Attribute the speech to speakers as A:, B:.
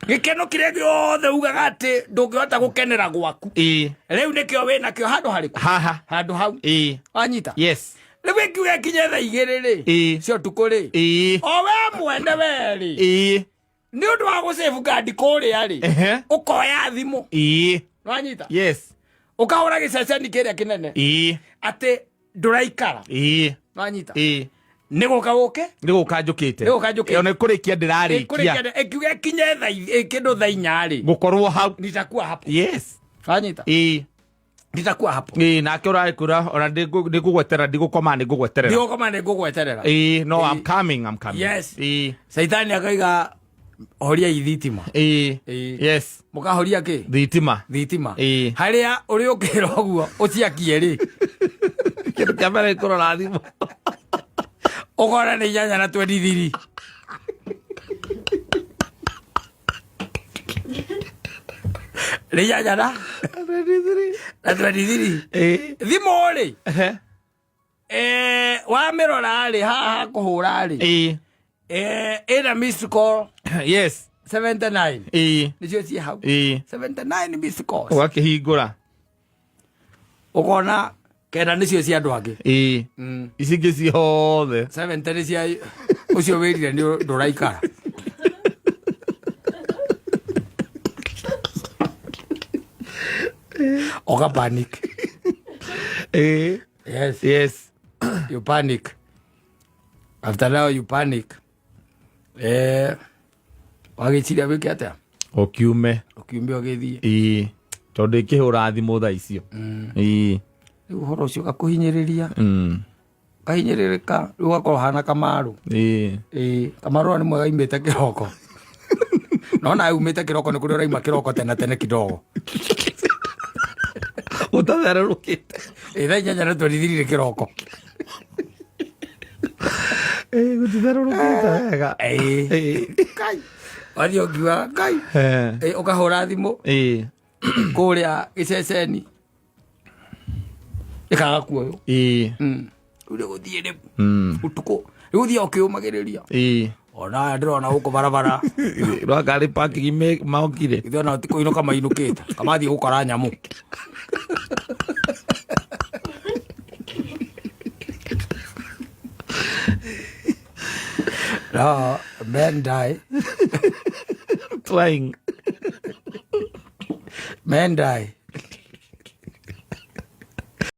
A: gikeno kiria giothe ugaga ati ndungihota gukenera gwaku riu nikio wina kio handu hariku handu hau wanyita
B: yes
A: riu ikiuga kinye tha igiri ri cio tuku ri o we mwene weri ni undu wa gusave gadi kuria ri ukoya thimu wanyita
B: yes
A: ukahura giceceni kiria kinene ati nduraikara wanyita niguka guke
B: niguka njukite ona kurikia ndirarikia
A: ikiuga kinye tha kindu tha inyari
B: gukorwo hau
A: nitakuwa hapo
B: yes
A: wanyita nitakuwa hapo
B: nake uraikura ona ndigugweterera ndigukoma
A: ndigugweterera
B: no I'm coming
A: yes Saitani akaiga horia ithitima yes mukahoria ki thitima haria uri ukira oguo uciakie ri
B: kindu kamera ikurora thimu
A: ogora ni nyanya na 23 nyanya na 23 thimu ri wa mirora ri haha kuhura ri ina missed call
B: yes
A: 79 nicio ci hau 79 missed calls
B: wakihingura
A: ukona kenda nicio cia andu angi
B: icingi ciothe
A: 70 cia ucio wirire ni nduraikara oga panic
B: yes
A: you panic after now you panic wagichiria wiki atia
B: okiume
A: ogithie
B: tondu ikihura thimu tha icio
A: riu horo ucio gakuhinyiriria kahinyiririka riu gakorwo hana kamaru kamaru ni mwega imite kiroko nona umite kiroko ni kuria uraima kiroko tene kidogo
B: utathererukite
A: tha inyanya na 23 kiroko
B: gutitherurukite wega
A: kai wathi ongiwa kai ukahura thimu kuria giceceni ikaga kuoyo uri guthie riu utuku riu thia ukiumagiriria ona ndirona guku barabara
B: rwakari parking maokire
A: ithiona utiko ino kama inukite kamathi gukora nyamu no men die
B: twang
A: men die